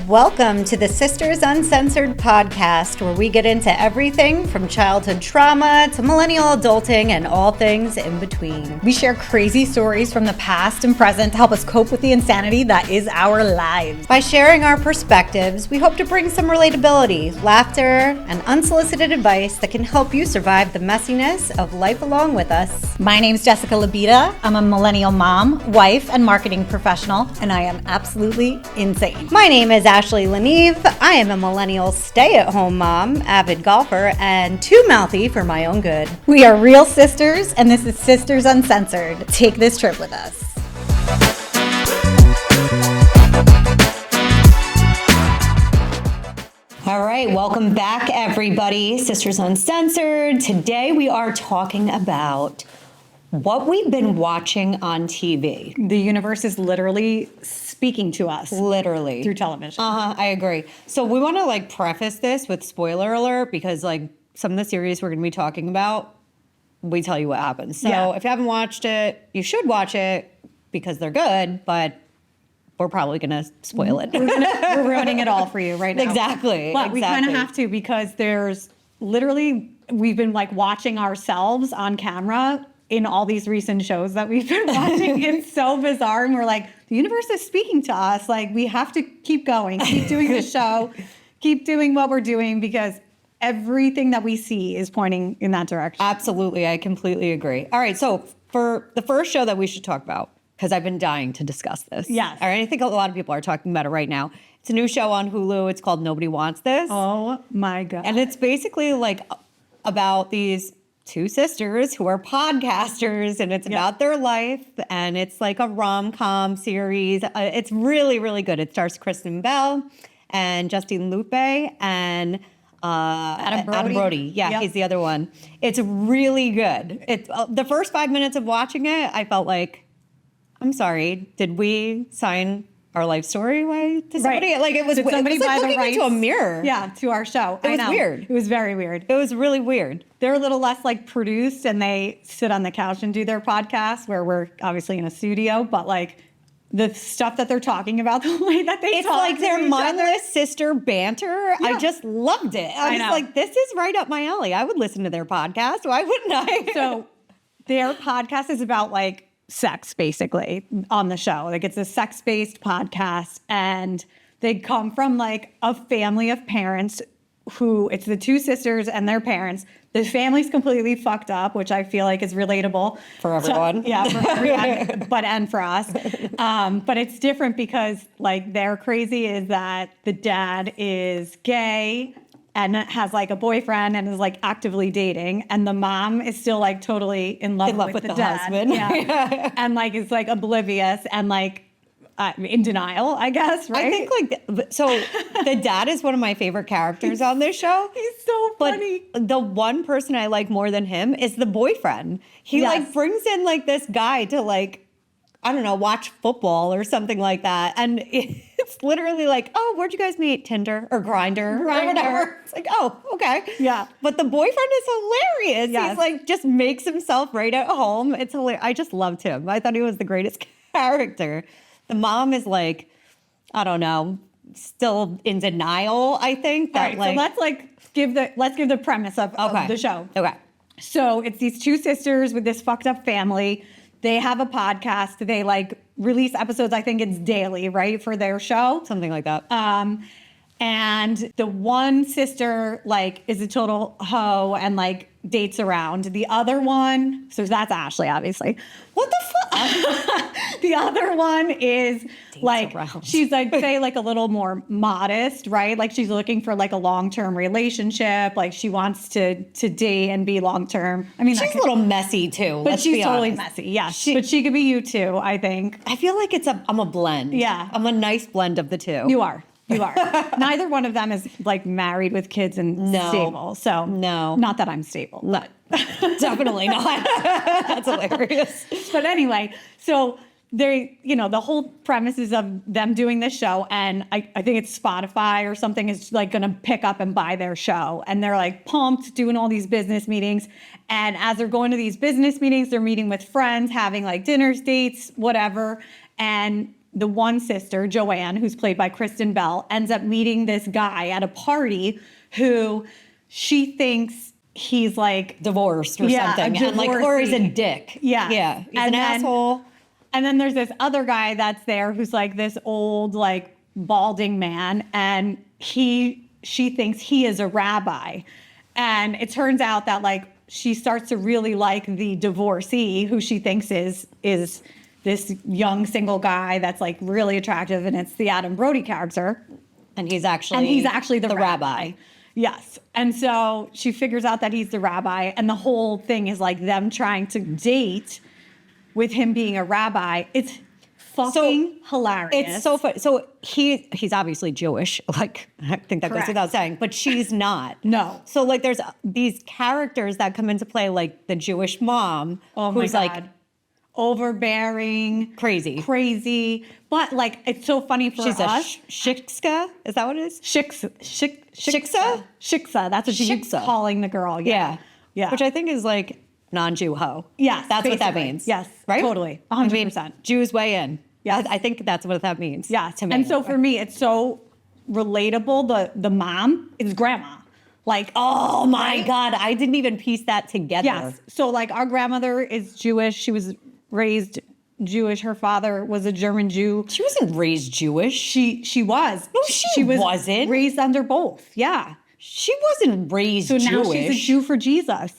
Welcome to the Sisters Uncensored podcast, where we get into everything from childhood trauma to millennial adulting and all things in between. We share crazy stories from the past and present to help us cope with the insanity that is our lives. By sharing our perspectives, we hope to bring some relatability, laughter, and unsolicited advice that can help you survive the messiness of life along with us. My name's Jessica Labita. I'm a millennial mom, wife, and marketing professional, and I am absolutely insane. My name is Ashley Leneve. I am a millennial stay-at-home mom, avid golfer, and too mouthy for my own good. We are real sisters, and this is Sisters Uncensored. Take this trip with us. All right, welcome back, everybody. Sisters Uncensored. Today we are talking about what we've been watching on TV. The universe is literally speaking to us. Literally. Through television. I agree. So we want to preface this with spoiler alert because some of the series we're going to be talking about, we tell you what happens. So if you haven't watched it, you should watch it because they're good, but we're probably going to spoil it. We're ruining it all for you right now. Exactly. But we kind of have to because there's literally, we've been watching ourselves on camera in all these recent shows that we've been watching. It's so bizarre. And we're the universe is speaking to us. We have to keep going, keep doing the show, keep doing what we're doing because everything that we see is pointing in that direction. Absolutely. I completely agree. All right. So for the first show that we should talk about, because I've been dying to discuss this. Yes. All right. I think a lot of people are talking about it right now. It's a new show on Hulu. It's called Nobody Wants This. Oh my God. And it's basically about these two sisters who are podcasters, and it's about their life, and it's a rom-com series. It's really, really good. It stars Kristen Bell and Justine Lupe and Adam Brody. Yeah, he's the other one. It's really good. It's the first 5 minutes of watching it, I felt I'm sorry, did we sign our life story away to somebody? Right. It was looking into a mirror. Yeah, to our show. It was weird. It was very weird. It was really weird. They're a little less produced, and they sit on the couch and do their podcast where we're obviously in a studio, but the stuff that they're talking about, the way that they talk. It's their mindless sister banter. Yeah. I just loved it. I was this is right up my alley. I would listen to their podcast. Why wouldn't I? So their podcast is about sex, basically, on the show. It's a sex-based podcast, and they come from a family of parents who, it's the two sisters and their parents. The family's completely fucked up, which I feel is relatable. For everyone. For everyone, and for us. But it's different because their crazy is that the dad is gay and has a boyfriend and is actively dating, and the mom is still totally in love with the dad. Husband. Yeah. And is oblivious and in denial, I guess, right? I think so the dad is one of my favorite characters on this show. He's so funny. But the one person I like more than him is the boyfriend. He brings in this guy to I don't know, watch football or something like that. And it's literally oh, where'd you guys meet? Tinder or Grindr or whatever. It's oh, okay. Yeah. But the boyfriend is hilarious. Yes. He's just makes himself right at home. It's hilarious. I just loved him. I thought he was the greatest character. The mom is I don't know, still in denial, I think. That, all right, so let's give the premise of the show. Okay. So it's these two sisters with this fucked up family. They have a podcast. They release episodes, I think it's daily, right, for their show. Something like that. And the one sister is a total hoe and dates around. The other one, so that's Ashley, obviously. What the fuck? The other one is around. She's say a little more modest, right? She's looking for a long-term relationship. She wants to date and be long-term. I mean, she's a little messy too. But she's totally messy. Yeah, but she could be you too, I think. I feel I'm a blend. Yeah. I'm a nice blend of the two. You are. Neither one of them is married with kids and stable. So no, not that I'm stable. No, definitely not. That's hilarious. But anyway, so they, the whole premise is of them doing this show, and I think it's Spotify or something is going to pick up and buy their show, and they're pumped doing all these business meetings, and as they're going to these business meetings, they're meeting with friends, having dinners, dates, whatever. And the one sister, Joanne, who's played by Kristen Bell, ends up meeting this guy at a party who she thinks he's like divorced or Yeah, something. a And like, or he's a divorcee. dick. Yeah. Yeah. He's And an then- asshole. And then there's this other guy that's there who's like this old, like balding man, and she thinks he is a rabbi. And it turns out that like she starts to really like the divorcee, who she thinks is this young single guy that's like really attractive, and it's the Adam Brody character. And he's actually the rabbi. Yes. And so she figures out that he's the rabbi, and the whole thing is like them trying to date with him being a rabbi. It's fucking hilarious. It's so funny. So he's obviously Jewish. Like, I think that Correct. goes without saying, but she's not. No. So like there's these characters that come into play, like the Jewish mom, Oh my who's God. like overbearing, crazy. But like, it's so funny for She's us. a shiksa. Is that what it is? Shiksa. Shiksa? That's what she keeps Shiksa. calling the girl. Yeah. Yeah. Which I think is like non-Jew hoe. Yes, That's what that basically. means. Yes, Right? totally. I mean, 100%. Jews weigh in. Yes. I think that's what that means. Yeah. To me. And so for me, it's so relatable. The mom is grandma. Like, oh my right? God, I didn't even piece that together. Yes. So like our grandmother is Jewish. She was raised Jewish. Her father was a German Jew. She wasn't raised Jewish. She was. No, she was wasn't. raised under both. Yeah. She wasn't raised So Jewish. now she's a Jew for Jesus.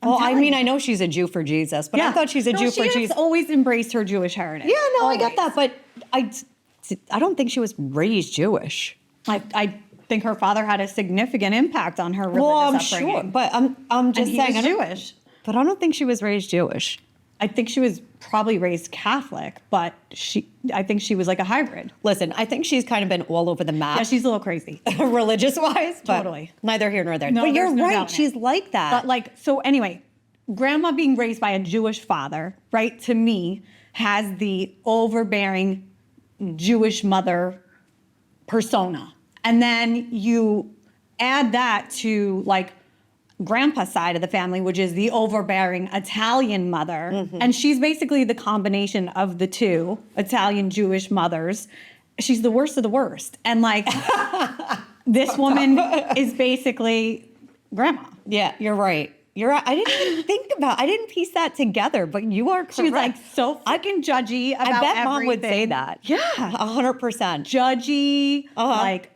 Well, I telling mean, you. I know she's a Jew for Jesus, but I thought she's a Jew for She Jesus. has always embraced her Jewish heritage. Yeah, no, I Always. get that, but I don't think she was raised Jewish. I think her father had a significant impact on her religious Well, I'm upbringing. sure, but I'm just And he saying, was I don't- Jewish. but I don't think she was raised Jewish. I think she was probably raised Catholic, but I think she was like a hybrid. Listen, I think she's kind of been all over the map. Yeah, she's a little crazy. religious-wise, but Totally. neither here nor there. No, but you're there's no right, doubt in she's it. like that. But like, so anyway, grandma being raised by a Jewish father, right, to me, has the overbearing Jewish mother persona. And then you add that to like grandpa's side of the family, which is the overbearing Italian mother. Mm-hmm. And she's basically the combination of the two Italian Jewish mothers. She's the worst of the worst. And like, this woman is basically grandma. Yeah, you're right. You're right. I didn't piece that together, but you are correct. She's like so fucking judgy about I bet mom would say everything. that. Yeah. 100%. Judgy, like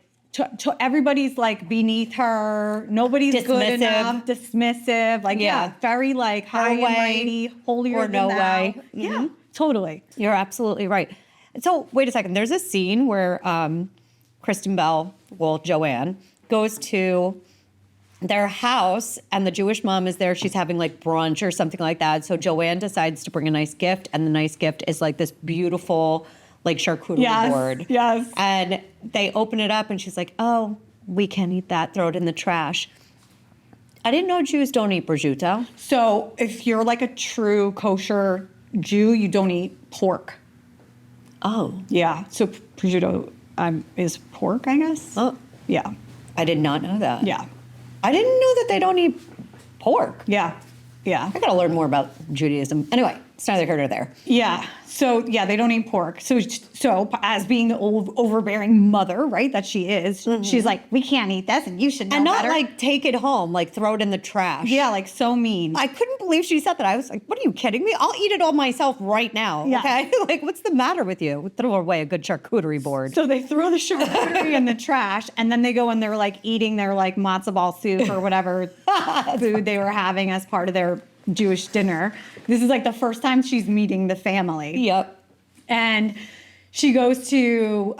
everybody's like beneath her. Nobody's good Dismissive. enough. Dismissive. Like, yeah, very like high and way mighty, holier or than no thou. way. Yeah, totally. You're absolutely right. So wait a second. There's a scene where Kristen Bell, well, Joanne, goes to their house and the Jewish mom is there. She's having like brunch or something like that. So Joanne decides to bring a nice gift, and the nice gift is like this beautiful like charcuterie board. Yes. And they open it up and she's like, oh, we can't eat that. Throw it in the trash. I didn't know Jews don't eat prosciutto. So if you're like a true kosher Jew, you don't eat pork. Oh. Yeah. So prosciutto is pork, I guess. Oh. Yeah. I did not know that. Yeah. I didn't know that they don't eat pork. Yeah. Yeah. I gotta learn more about Judaism. Anyway, it's neither here nor there. Yeah. So yeah, they don't eat pork. So as being the overbearing mother, right, that she is, she's like, we can't eat this, and you should know And not better. like take it home, like throw it in the trash. Yeah, like so mean. I couldn't believe she said that. I was like, what are you kidding me? I'll eat it all myself right now. Yeah. Okay? Like, what's the matter with you? Throw away a good charcuterie board. So they throw the charcuterie in the trash, and then they go and they're like eating their like matzo ball soup or whatever food they were having as part of their Jewish dinner. This is like the first time she's meeting the family. Yep. And she goes to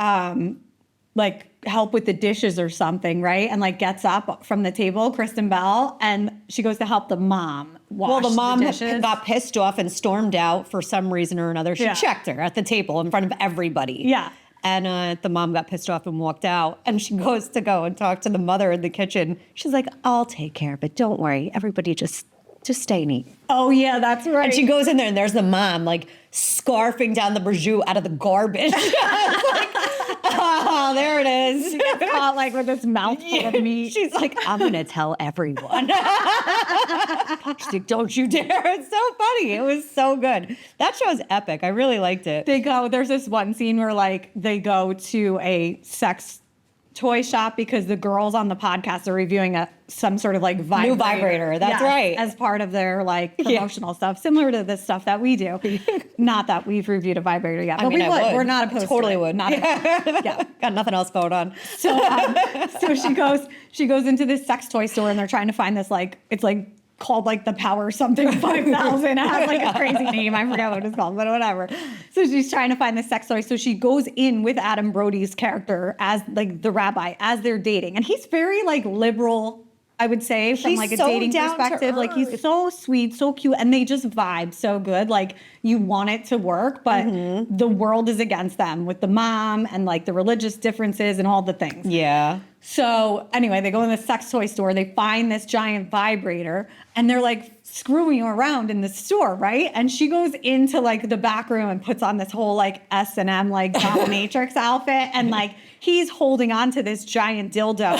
like help with the dishes or something, right? And like gets up from the table, Kristen Bell, and she goes to help the mom wash Well, the mom dishes. got pissed off and stormed out for some reason or another. She Yeah. checked her at the table in front of everybody. Yeah. And the mom got pissed off and walked out. And she goes to go and talk to the mother in the kitchen. She's like, I'll take care of it. Don't worry. Everybody just stay neat. Oh yeah, that's right. And she goes in there and there's the mom like scarfing down the prosciutto out of the garbage. It's like, Oh, there it is. She gets caught like with this mouthful of meat. She's like, I'm gonna tell everyone. She's like, don't you dare. It's so funny. It was so good. That show's epic. I really liked it. There's this one scene where like they go to a sex toy shop because the girls on the podcast are reviewing some sort of like vibrator. New vibrator. That's right. As part of their like promotional stuff, similar to the stuff that we do. Not that we've reviewed a vibrator yet, but I would. We're not opposed Totally to it. would. Not yeah. Got nothing else going on. So she goes into this sex toy store and they're trying to find this like, it's like called like the Power something 5000. It has like a crazy name. I forget what it's called, but whatever. So she's trying to find the sex toy. So she goes in with Adam Brody's character as like the rabbi, as they're dating. And he's very like liberal, I would say, from He's like a so dating down to perspective. Like he's earth. so sweet, so cute, and they just vibe so good. Like you want it to work, but the world is against them with the mom and like the religious differences and all the things. Yeah. So anyway, they go in the sex toy store, they find this giant vibrator, and they're like screwing around in the store, right? And she goes into like the back room and puts on this whole like S&M like dominatrix outfit, and like he's holding on to this giant dildo.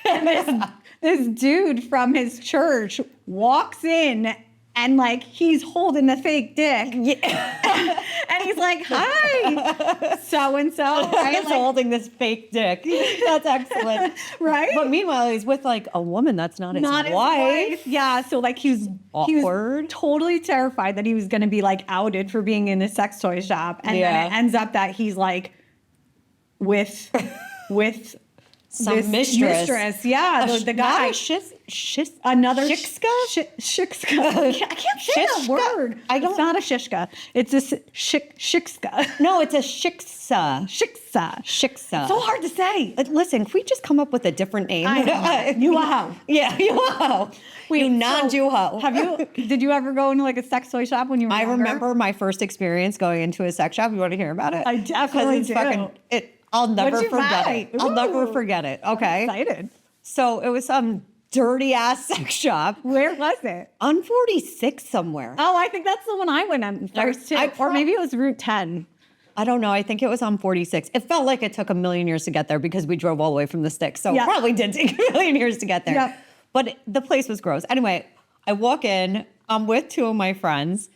And this dude from his church walks in and like he's holding the fake dick. Yeah. And he's like, hi, so-and-so. Right? He's Like, holding this fake dick. That's excellent. Right? But meanwhile, he's with like a woman that's not his Not his wife. wife. Yeah, so like he was Awkward. totally terrified that he was going to be like outed for being in a sex toy shop, and then it ends up that he's like with Some this mistress. Yeah, the guy. Another Shikska? Shikska. I can't say that Shishka? word. It's not a shishka. It's a shikska. No, it's a shiksa. Shiksa. So hard to say. Listen, can we just come up with a different name? I know. Yuho. Yeah, Yuho. You non-Juho. Did you ever go into like a sex toy shop when you were I younger? remember my first experience going into a sex shop. You want to hear about it? I definitely 'Cause do. I'll never What'd you forget buy? it. I'll never Ooh. forget it. Okay. I'm excited. So it was some dirty ass sex shop Where was it? on 46 somewhere. Oh, I think that's the one I went on first too. Or maybe it was Route 10. I don't know. I think it was on 46. It felt like it took a million years to get there because we drove all the way from the sticks. So Yeah. it probably did take a million years to get there. Yep. But the place was gross. Anyway, I walk in, I'm with two of my friends.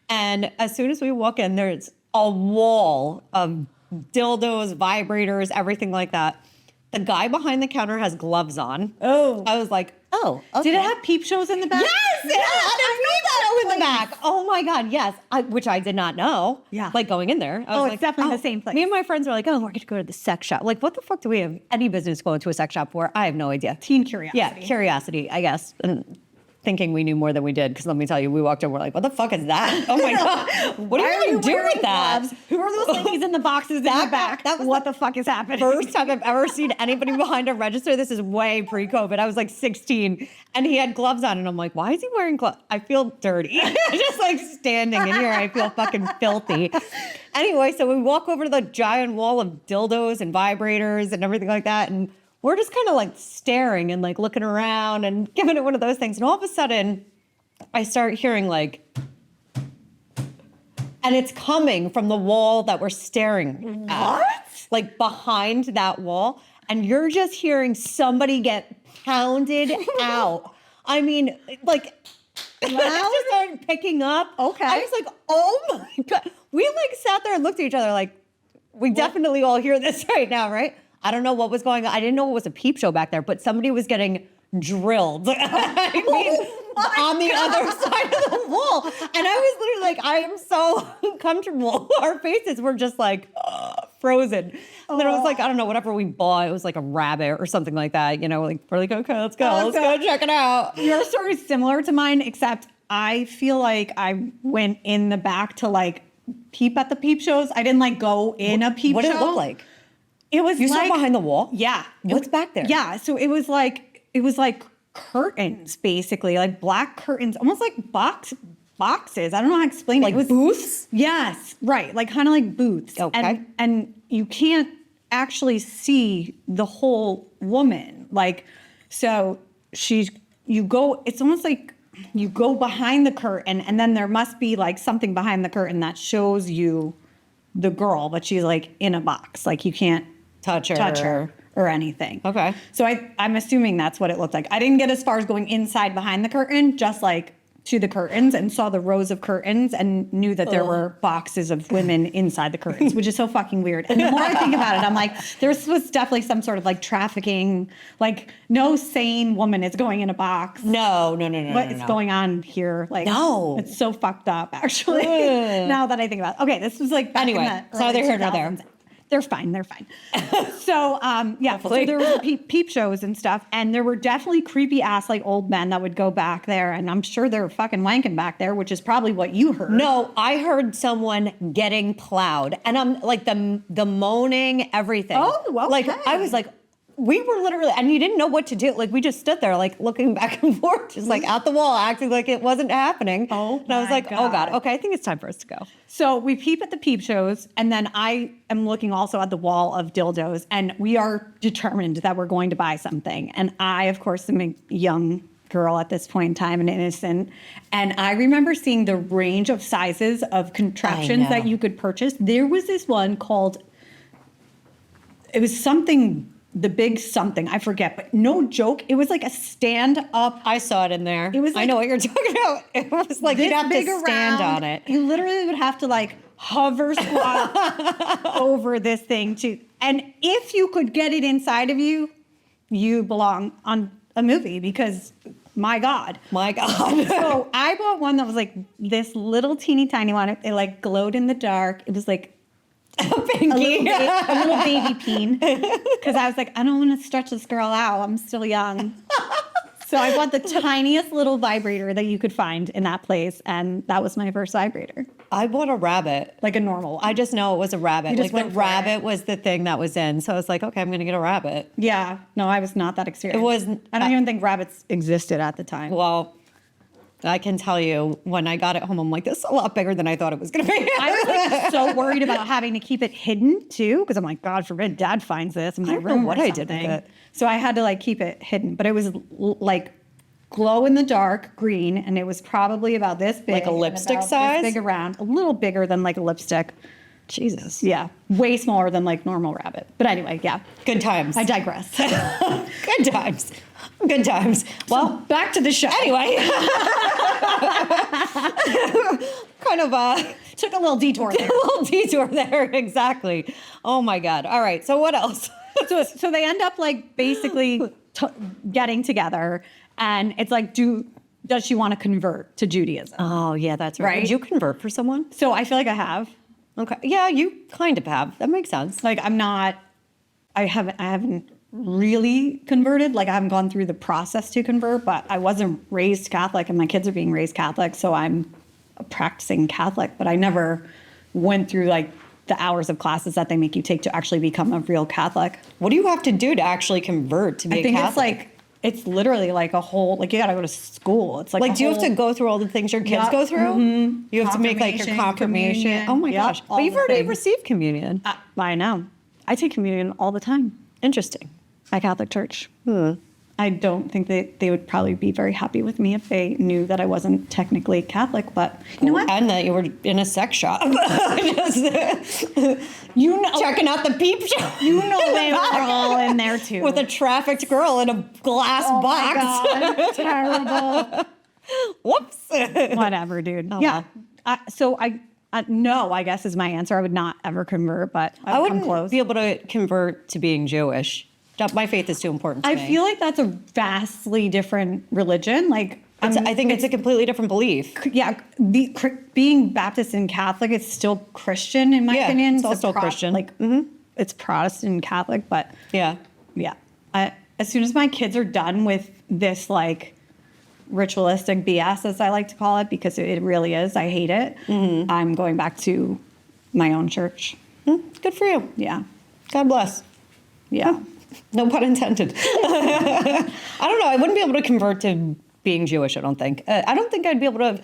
And as soon as we walk in, there's a wall of dildos, vibrators, everything like that. The guy behind the counter has gloves on. Oh. I was like, oh, okay. Did it have peep shows in the back? Yes, it had a peep show in the back. Oh my God, yes. Which I did not know. Yeah. Like going in there. I was Oh, it's like, definitely the same place. Me and my friends were like, oh, we're going to go to the sex shop. Like, what the fuck do we have any business going to a sex shop for? I have no idea. Teen curiosity. Yeah, curiosity, I guess. And thinking we knew more than we did. Because let me tell you, we walked in, we're like, what the fuck is that? Oh my God. What are you going to do with that? Gloves? Who are those ladies in the boxes in the back? that was what the fuck is happening? First time I've ever seen anybody behind a register. This is way pre-COVID. I was like 16 and he had gloves on and I'm like, why is he wearing gloves? I feel dirty. Just like standing in here, I feel fucking filthy. Anyway, so we walk over to the giant wall of dildos and vibrators and everything like that. And we're just kind of like staring and like looking around and giving it one of those things. And all of a sudden I start hearing like, and it's coming from the wall that we're staring at. What? Like behind that wall. And you're just hearing somebody get pounded out. I mean, like, it just started picking up. Okay. I was like, oh my God. We like sat there and looked at each other like, we definitely all hear this right now, right? I don't know what was going on. I didn't know it was a peep show back there, but somebody was getting drilled. I mean, on the other side of the wall. And I was literally like, I am so uncomfortable. Our faces were just like frozen. And then it was like, I don't know, whatever we bought, it was like a rabbit or something like that. You know, like we're like, okay, let's go. Let's go check it out. Your story is similar to mine, except I feel like I went in the back to like peep at the peep shows. I didn't like go in a peep show. What did it look like? It was You like saw behind the wall? Yeah. What's back there? Yeah. So it was like curtains, basically, like black curtains, almost like boxes. I don't know how to explain it. Like It was booths? Yes, right. Like kind of like booths. Okay. And you can't actually see the whole woman. Like, so it's almost like you go behind the curtain and then there must be like something behind the curtain that shows you the girl, but she's like in a box. Like you can't touch her or anything. Okay. So I'm assuming that's what it looked like. I didn't get as far as going inside behind the curtain, just like to the curtains, and saw the rows of curtains and knew that there were boxes of women inside the curtains, which is so fucking weird. And the more I think about it, I'm like, there was definitely some sort of like trafficking, like no sane woman is going in a box. No. What's going on here? Like, no. It's so fucked up, actually. Now that I think about it. Okay, this was like back Anyway, in the so early they're here nor 2000s. there. They're fine. So, so there were peep shows and stuff, and there were definitely creepy ass like old men that would go back there, and I'm sure they were fucking wanking back there, which is probably what you heard. No, I heard someone getting plowed, and I'm like the moaning, everything. Oh, okay. Like I was like, we were literally, and you didn't know what to do. Like we just stood there, like looking back and forth, just like at the wall, acting like it wasn't happening. Oh, and I was like, oh God, okay, I think it's time for us to go. So we peep at the peep shows, and then I am looking also at the wall of dildos, and we are determined that we're going to buy something. And I, of course, am a young girl at this point in time and innocent. And I remember seeing the range of sizes of contraptions that you could purchase. There was this one called, it was something, the big something, I forget, but no joke, it was like a stand-up. I saw it in there. It was I like, know what you're talking about. It was like you'd have to stand on it. You literally would have to like hover squat over this thing too. And if you could get it inside of you, you belong on a movie because my God. My God. So I bought one that was like this little teeny tiny one. It like glowed in the dark. It was like a little baby peen. Because I was like, I don't want to stretch this girl out. I'm still young. So I bought the tiniest little vibrator that you could find in that place. And that was my first vibrator. I bought a rabbit. Like a normal one. I just know it was a rabbit. You just Like went the for rabbit it. was the thing that was in. So I was like, okay, I'm going to get a rabbit. Yeah. No, I was not that experienced. It wasn't. I don't even think rabbits existed at the time. Well, I can tell you when I got it home, I'm like, this is a lot bigger than I thought it was going to be. I was like so worried about having to keep it hidden too, because I'm like, God forbid Dad finds this in my I don't know room. what or I did with something. it. So I had to like keep it hidden, but it was like glow in the dark green, and it was probably about this big, Like a lipstick and about size? this big around, a little bigger than like a lipstick. Jesus. Yeah, way smaller than like normal rabbit. But anyway, yeah. Good times. I digress. Good times. Good times. Well, Back to the show. anyway. kind of Took a little detour there. a little detour there. Exactly. Oh my God. All right. So what else? So they end up like basically getting together, and it's like, does she want to convert to Judaism? Oh yeah, that's right. Right? Did you convert for someone? So I feel like I have. Okay. Yeah, you kind of have. That makes sense. Like I haven't really converted. Like I haven't gone through the process to convert, but I wasn't raised Catholic, and my kids are being raised Catholic, so I'm a practicing Catholic, but I never went through like the hours of classes that they make you take to actually become a real Catholic. What do you have to do to actually convert to be I think a it's Catholic? like, it's literally like a whole, like you got to go to school. It's like, Like, a do you have to whole- go through all the things your kids Yep. go through? Mhm. You have to make like your confirmation. Communion. Oh my Yep, gosh. all But you've the already things. received communion. I know. I take communion all the time Interesting. at Catholic Church. I don't think that they would probably be very happy with me if they knew that I wasn't technically Catholic, but you know what? And that you were in a sex shop. You know, Checking out the peep show. you know they were all in there too. With a trafficked girl in a glass oh box. my God, terrible. Whoops. Whatever, dude. Oh, Yeah. So no, I guess is my answer. I would not ever convert, but I I've wouldn't come close. be able to convert to being Jewish. My faith is too important to I me. feel like that's a vastly different religion. Like, I think it's a completely different belief. yeah, being Baptist and Catholic is still Christian in my Yeah, opinion. it's all still Christian. Like, it's Protestant and Catholic, but Yeah. yeah. As soon as my kids are done with this, like, ritualistic BS, as I like to call it, because it really is, I hate it, I'm going back to my own church. Good for you. Yeah. God bless. Yeah. No pun intended. I don't know. I wouldn't be able to convert to being Jewish, I don't think. I don't think I'd be able to.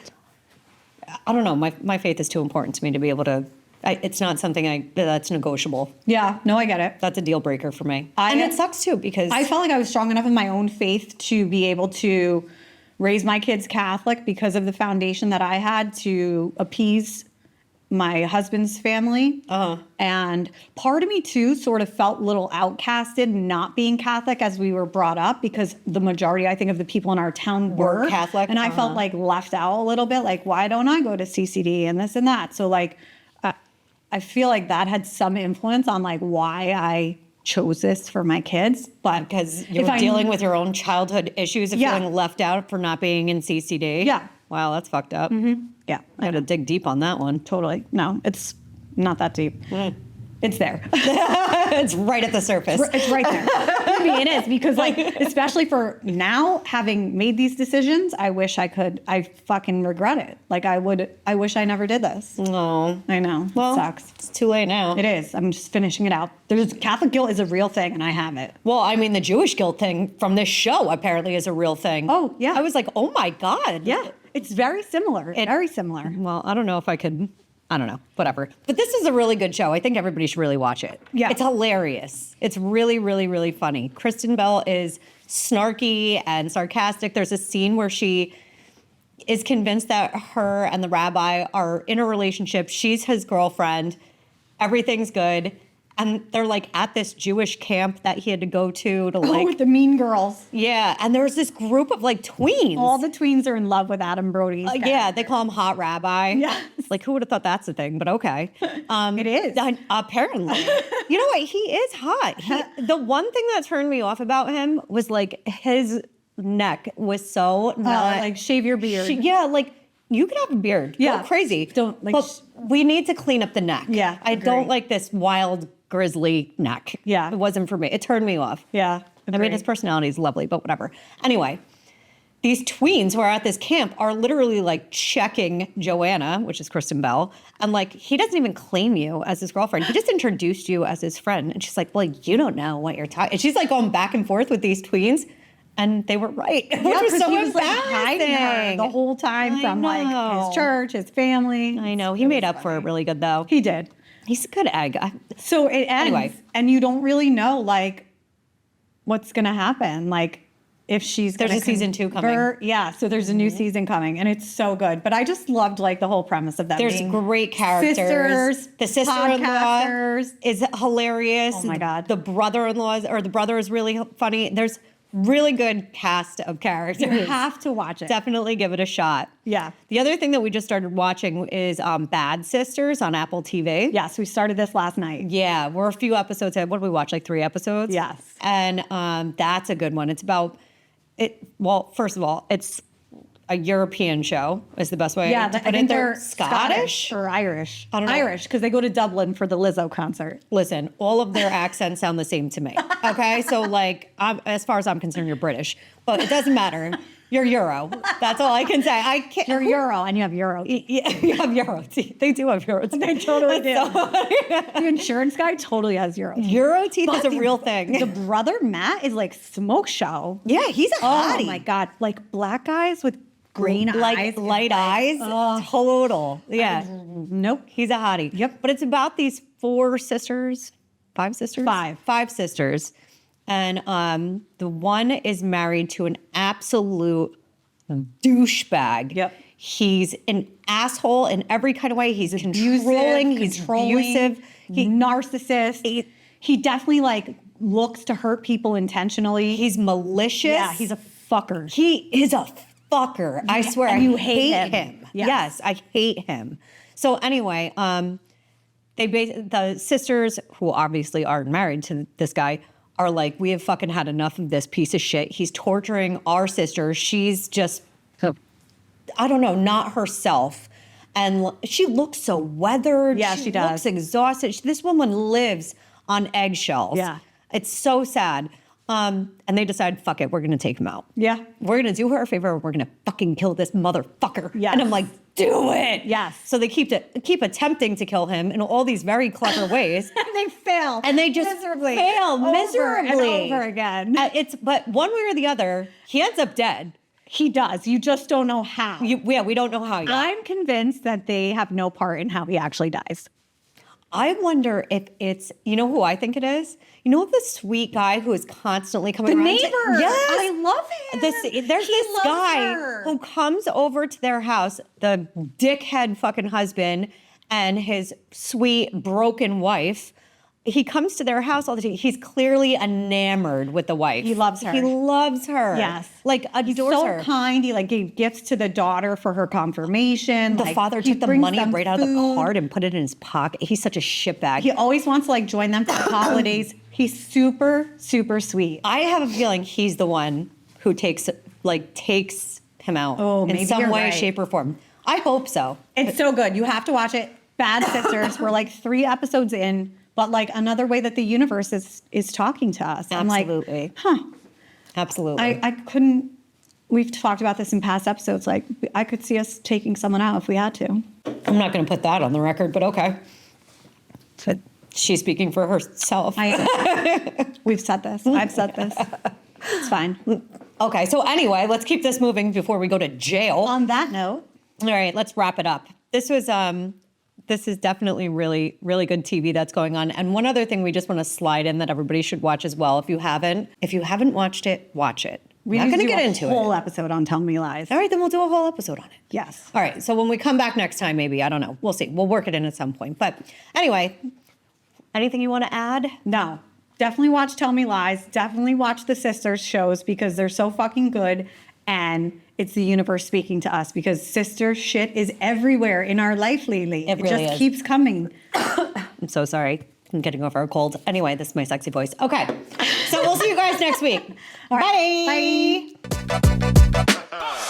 I don't know. My faith is too important to me to be able to. It's not something that's negotiable. Yeah. No, I get it. That's a deal breaker for me. And it sucks too because I felt like I was strong enough in my own faith to be able to raise my kids Catholic because of the foundation that I had to appease my husband's family. And part of me too sort of felt a little outcasted not being Catholic as we were brought up, because the majority, I think, of the people in our town were Catholic. And I felt like left out a little bit, like, why don't I go to CCD and this and that? So like, I feel like that had some influence on like why I chose this for my kids. But Because you're dealing with your own childhood issues of feeling left out for not being in CCD. Yeah. Wow, that's fucked up. Yeah, I had to dig deep on that one. totally. No, it's not that deep. It's there. It's right at the surface. It's right there. I mean, it is, because like, especially for now, having made these decisions, I wish I could. I fucking regret it. Like I wish I never did this. No. I know. Well, it sucks. It's too late now. It is. I'm just finishing it out. Catholic guilt is a real thing, and I have it. Well, I mean, the Jewish guilt thing from this show apparently is a real thing. Oh, yeah. I was like, oh my God. Yeah, it's very similar. Very similar. Well, I don't know if I could. I don't know. Whatever. But this is a really good show. I think everybody should really watch it. Yeah. It's hilarious. It's really, really, really funny. Kristen Bell is snarky and sarcastic. There's a scene where she is convinced that her and the rabbi are in a relationship. She's his girlfriend. Everything's good. And they're like at this Jewish camp that he had to go to like. with the mean girls. Yeah. And there's this group of like tweens. All the tweens are in love with Adam Brody's character. Yeah, they call him Hot Rabbi. Yes. Like, who would have thought that's a thing? But okay. It is. Apparently. You know what? He is hot. The one thing that turned me off about him was like his neck was so not. Like shave your beard. Yeah, like you can have a beard. Yeah. Go crazy. Don't, like, But we need to clean up the neck. Yeah, I agree. don't like this wild, grizzly neck. Yeah. It wasn't for me. It turned me off. Yeah. I mean, agreed. his personality is lovely, but whatever. Anyway, these tweens who are at this camp are literally like checking Joanna, which is Kristen Bell, and like he doesn't even claim you as his girlfriend. He just introduced you as his friend. And she's like, well, you don't know what you're talking. And she's like going back and forth with these tweens. And they were right. Which was so he was like hiding her embarrassing. the whole time from like know. his church, his family. I know. He made up for it really good, though. He did. He's a good egg. So it ends, Anyway. and you don't really know like what's gonna happen. Like if she's There's gonna a season 2 coming. convert. Yeah, so there's a new season coming, and it's so good. But I just loved like the whole premise of that. There's being great characters. sisters, The sister-in-law podcasters. is hilarious. Oh my God. The brother-in-law or the brother is really funny. There's really good cast of characters. You have to watch it. Definitely give it a shot. Yeah. The other thing that we just started watching is Bad Sisters on Apple TV. Yes, we started this last night. Yeah, we're a few episodes in. What did we watch? Like 3 episodes? Yes. And that's a good one. It's about it. Well, first of all, it's a European show is the best way Yeah, to I put it. think They're they're Scottish. or Irish. I don't know. Irish, because they go to Dublin for the Lizzo concert. Listen, all of their accents sound the same to me. Okay, so like, as far as I'm concerned, you're British, but it doesn't matter. You're Euro. That's all I can say. I can't. You're Euro, and you have Euro. Yeah, you have Euro. They do have Euro. They totally do. The insurance guy totally has Euro. Euro teeth is a the- real thing. The brother Matt is like smoke show. Yeah, he's a hottie. Oh my God, like black guys with green like eyes, light eyes. Total. Yeah. Nope. He's a hottie. Yep. But it's about these 5 sisters. Five sisters. And the one is married to an absolute douchebag. Yep. He's an asshole in every kind of way. He's controlling. He's abusive. Narcissist. He definitely like looks to hurt people intentionally. He's malicious. Yeah, he's a fucker. He is a fucker. I swear. and I you hate him. him. Yes, I hate him. So anyway, the sisters, who obviously aren't married to this guy, are like, we have fucking had enough of this piece of shit. He's torturing our sister. She's just, I don't know, not herself. And she looks so weathered. Yeah, she does. Looks exhausted. This woman lives on eggshells. Yeah. It's so sad. And they decide, fuck it, we're going to take him out. Yeah. We're going to do her a favor. We're going to fucking kill this motherfucker. Yes. And I'm like, do it. Yes. So they keep attempting to kill him in all these very clever ways. And they fail. And they just miserably. fail Over miserably. and over again. But one way or the other, he ends up dead. He does. You just don't know how. We don't know how yet. I'm convinced that they have no part in how he actually dies. I wonder if it's, you know who I think it is? You know the sweet guy who is constantly coming around? neighbor. Yes. I love him. There's He this loves guy her. who comes over to their house, the dickhead fucking husband, and his sweet, broken wife. He comes to their house all the time. He's clearly enamored with the wife. He loves her. He loves her. Yes. Like, adores so her. kind. He like gave gifts to the daughter for her confirmation. The Like, father he took the brings money them right out of the food. card and put it in his pocket. He's such a shitbag. He always wants to like join them for the holidays. He's super, super sweet. I have a feeling he's the one who takes him out Oh, in maybe some you're way, right. shape, or form. I hope so. It's so good. You have to watch it. Bad Sisters. We're like 3 episodes in, but like another way that the universe is talking to us. Absolutely. I'm like, Absolutely. I couldn't. We've talked about this in past episodes. Like, I could see us taking someone out if we had to. I'm not going to put that on the record, but okay. But she's speaking for herself. We've said this. I've said this. It's fine. Okay, so anyway, let's keep this moving before we go to jail. On that note, All right, let's wrap it up. This is definitely really, really good TV that's going on. And one other thing we just want to slide in that everybody should watch as well. If you haven't watched it, watch it. we're not going going to to get into a whole it. episode on Tell Me Lies. All right, then we'll do a whole episode on it. Yes. All right, so when we come back next time, maybe, I don't know. We'll see. We'll work it in at some point. But anyway, anything you want to add? No. Definitely watch Tell Me Lies. Definitely watch the Sisters shows because they're so fucking good. And it's the universe speaking to us because sister shit is everywhere in our life lately. It really just is. keeps coming. I'm so sorry. I'm getting over a cold. Anyway, this is my sexy voice. Okay, so we'll see you guys next week. All right. Bye. Bye.